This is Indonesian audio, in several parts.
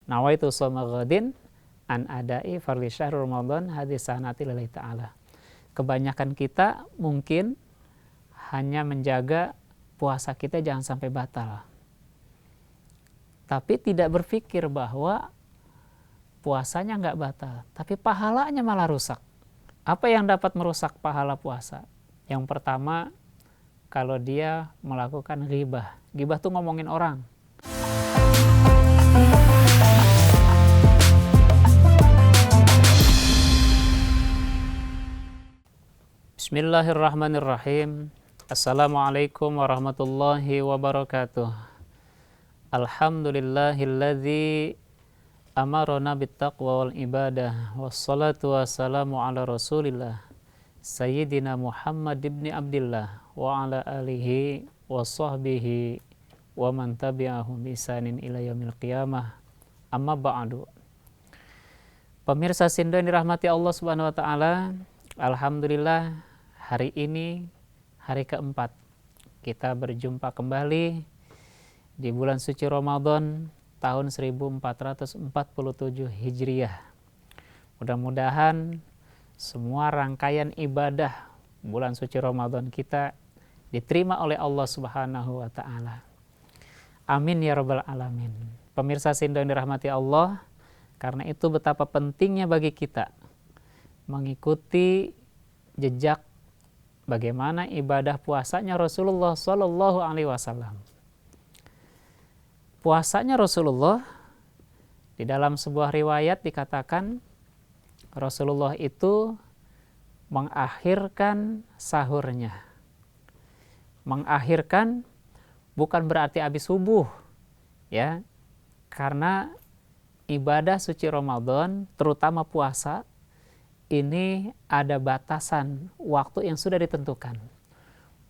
Nawaitu shoma ghadin an adai fardhi syahr Ramadan hadis sanati lillahi ta'ala. Kebanyakan kita mungkin hanya menjaga puasa kita jangan sampai batal, tapi tidak berpikir bahwa puasanya nggak batal, tapi pahalanya malah rusak. Apa yang dapat merusak pahala puasa? Yang pertama, kalau dia melakukan ghibah. Ghibah tuh ngomongin orang. Bismillahirrahmanirrahim. Assalamualaikum warahmatullahi wabarakatuh. Alhamdulillahilladzi amarona bittaqwa wal ibadah, wassalatu wassalamu ala rasulillah Sayyidina Muhammad ibn Abdillah wa ala alihi wa sahbihi wa man tabi'ahum bisanin ila yaumil qiyamah. Amma ba'du. Pemirsa Sindo yang dirahmati Allah Subhanahu wa taala, alhamdulillah hari ini hari keempat kita berjumpa kembali di bulan suci Ramadan tahun 1447 Hijriah. Mudah-mudahan semua rangkaian ibadah bulan suci Ramadan kita diterima oleh Allah Subhanahu wa taala. Amin ya rabbal alamin. Pemirsa Sindo yang dirahmati Allah, karena itu betapa pentingnya bagi kita mengikuti jejak bagaimana ibadah puasanya Rasulullah Shallallahu alaihi wasallam. Puasanya Rasulullah, di dalam sebuah riwayat dikatakan Rasulullah itu mengakhirkan sahurnya. Mengakhirkan bukan berarti habis subuh, ya. Karena ibadah suci Ramadan, terutama puasa, ini ada batasan waktu yang sudah ditentukan.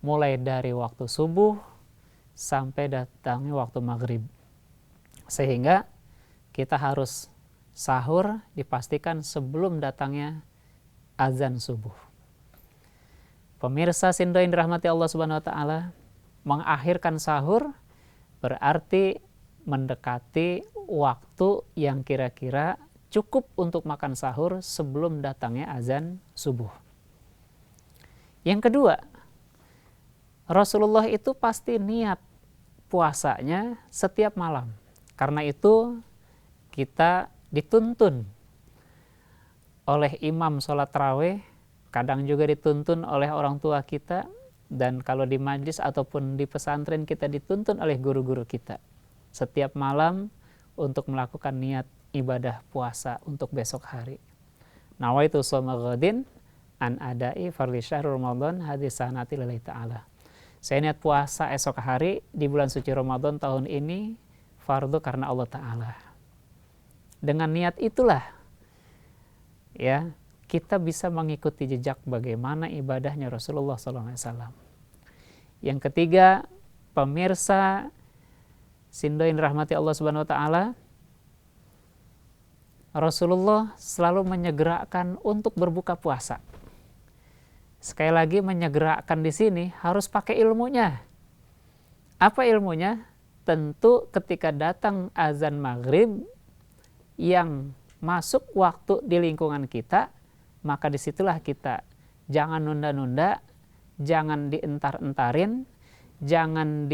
Mulai dari waktu subuh sampai datangnya waktu maghrib. Sehingga kita harus sahur dipastikan sebelum datangnya azan subuh. Pemirsa Sindo yang dirahmati Allah Subhanahu wa taala, mengakhirkan sahur berarti mendekati waktu yang kira-kira cukup untuk makan sahur sebelum datangnya azan subuh. Yang kedua, Rasulullah itu pasti niat puasanya setiap malam. Karena itu kita dituntun oleh imam sholat tarawih, kadang juga dituntun oleh orang tua kita, dan kalau di majlis ataupun di pesantren kita dituntun oleh guru-guru kita setiap malam untuk melakukan niat ibadah puasa untuk besok hari. Nawaitu shoma ghadin an adai fardhi syahr Ramadan hadis sanati lillahi ta'ala. Saya niat puasa esok hari di bulan suci Ramadan tahun ini fardu karena Allah Ta'ala. Dengan niat itulah ya kita bisa mengikuti jejak bagaimana ibadahnya Rasulullah SAW. Yang ketiga, pemirsa Sindo yang dirahmati Allah Subhanahu wa taala, Rasulullah selalu menyegerakan untuk berbuka puasa. Sekali lagi, menyegerakan di sini harus pakai ilmunya. Apa ilmunya? Tentu ketika datang azan maghrib yang masuk waktu di lingkungan kita, maka disitulah kita jangan nunda-nunda, jangan dientar-entarin, jangan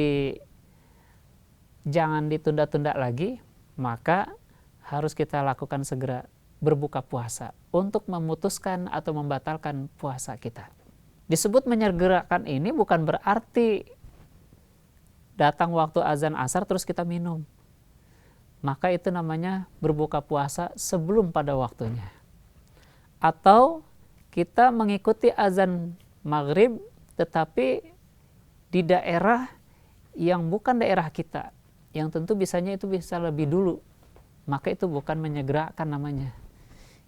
ditunda-tunda lagi, maka harus kita lakukan segera berbuka puasa untuk memutuskan atau membatalkan puasa kita. Disebut menyegerakan ini bukan berarti datang waktu azan asar terus kita minum. Maka itu namanya berbuka puasa sebelum pada waktunya. Atau kita mengikuti azan maghrib tetapi di daerah yang bukan daerah kita, yang tentu bisanya itu bisa lebih dulu, maka itu bukan menyegerakan namanya.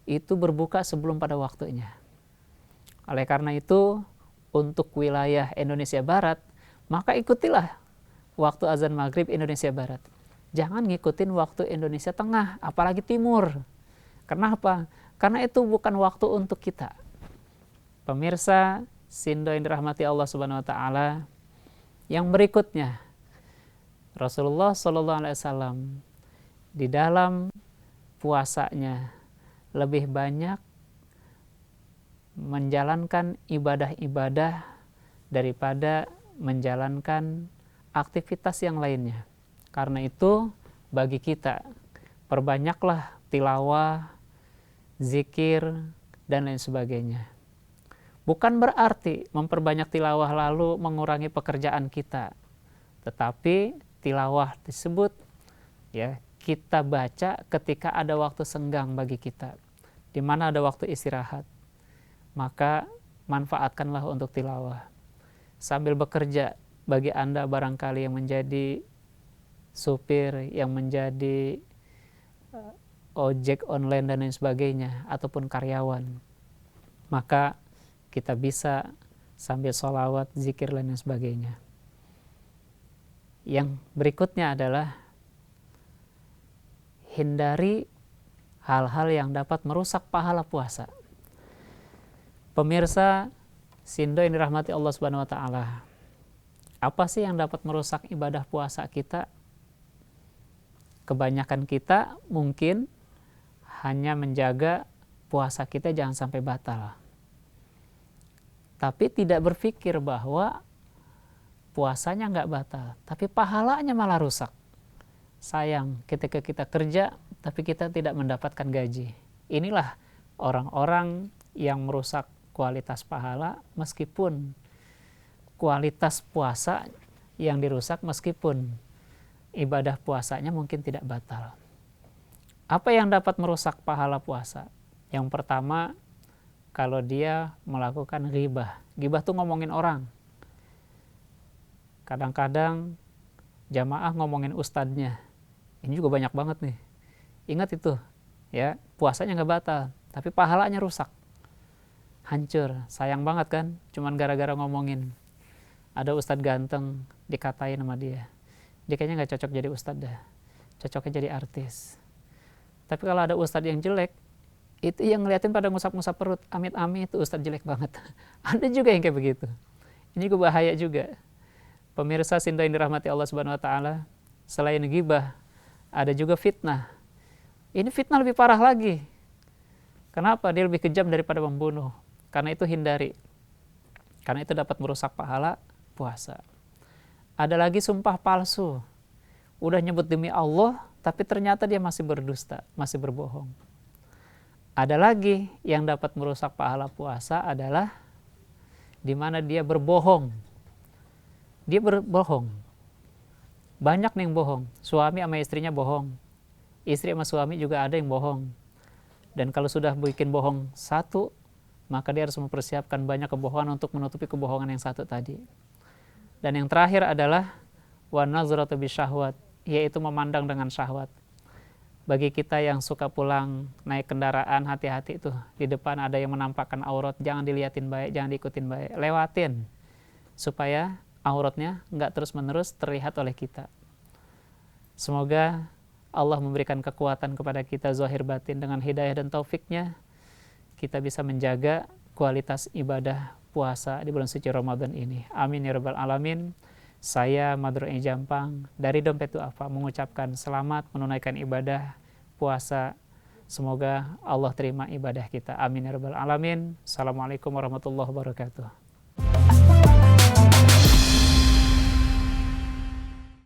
Itu berbuka sebelum pada waktunya. Oleh karena itu, untuk wilayah Indonesia Barat, maka ikutilah waktu azan maghrib Indonesia Barat. Jangan ngikutin waktu Indonesia Tengah, apalagi Timur. Kenapa? Karena itu bukan waktu untuk kita. Pemirsa Sindo yang dirahmati Allah Subhanahu wa taala, yang berikutnya, Rasulullah Shallallahu alaihi wasallam di dalam puasanya lebih banyak menjalankan ibadah-ibadah daripada menjalankan aktivitas yang lainnya. Karena itu bagi kita, perbanyaklah tilawah, zikir, dan lain sebagainya. Bukan berarti memperbanyak tilawah lalu mengurangi pekerjaan kita, tetapi tilawah tersebut ya kita baca ketika ada waktu senggang bagi kita, di mana ada waktu istirahat, maka manfaatkanlah untuk tilawah. Sambil bekerja, bagi Anda barangkali yang menjadi supir, yang menjadi ojek online dan lain sebagainya, ataupun karyawan, maka kita bisa sambil sholawat, zikir, dan lain sebagainya. Yang berikutnya adalah hindari hal-hal yang dapat merusak pahala puasa. Pemirsa Sindo yang dirahmati Allah Subhanahu wa taala. Apa sih yang dapat merusak ibadah puasa kita? Kebanyakan kita mungkin hanya menjaga puasa kita jangan sampai batal. Tapi tidak berpikir bahwa puasanya nggak batal, tapi pahalanya malah rusak. Sayang ketika kita kerja tapi kita tidak mendapatkan gaji. Inilah orang-orang yang merusak kualitas pahala, meskipun kualitas puasa yang dirusak, meskipun ibadah puasanya mungkin tidak batal. Apa yang dapat merusak pahala puasa? Yang pertama, kalau dia melakukan ghibah. Ghibah tuh ngomongin orang. Kadang-kadang jamaah ngomongin ustadznya. Ini juga banyak banget nih. Ingat itu, ya, puasanya nggak batal, tapi pahalanya rusak, hancur. Sayang banget kan, cuman gara-gara ngomongin. Ada ustadz ganteng, dikatain sama dia. Dia kayaknya nggak cocok jadi ustadz dah, cocoknya jadi artis. Tapi kalau ada ustadz yang jelek, itu yang ngeliatin pada ngusap-ngusap perut, amit-amit itu ustadz jelek banget. Ada juga yang kayak begitu. Ini juga bahaya juga. Pemirsa Sindo yang dirahmati Allah Subhanahu wa taala, selain ghibah, ada juga fitnah. Ini fitnah lebih parah lagi. Kenapa? Dia lebih kejam daripada membunuh. Karena itu hindari. Karena itu dapat merusak pahala puasa. Ada lagi sumpah palsu. Udah nyebut demi Allah, tapi ternyata dia masih berdusta, masih berbohong. Ada lagi yang dapat merusak pahala puasa adalah di mana dia berbohong. Dia berbohong. Banyak nih yang bohong. Suami sama istrinya bohong. Istri sama suami juga ada yang bohong. Dan kalau sudah bikin bohong satu, maka dia harus mempersiapkan banyak kebohongan untuk menutupi kebohongan yang satu tadi. Dan yang terakhir adalah wa nazratu bisyahwat, yaitu memandang dengan syahwat. Bagi kita yang suka pulang naik kendaraan, hati-hati tuh. Di depan ada yang menampakkan aurat, jangan diliatin baik, jangan diikutin baik. Lewatin, supaya auratnya nggak terus-menerus terlihat oleh kita. Semoga Allah memberikan kekuatan kepada kita zahir batin dengan hidayah dan taufiknya. Kita bisa menjaga kualitas ibadah puasa di bulan suci Ramadan ini. Amin ya rabbal alamin. Saya Madrun Jampang dari Dompet Du'afa mengucapkan selamat menunaikan ibadah puasa. Semoga Allah terima ibadah kita. Amin ya rabbal alamin. Assalamualaikum warahmatullahi wabarakatuh.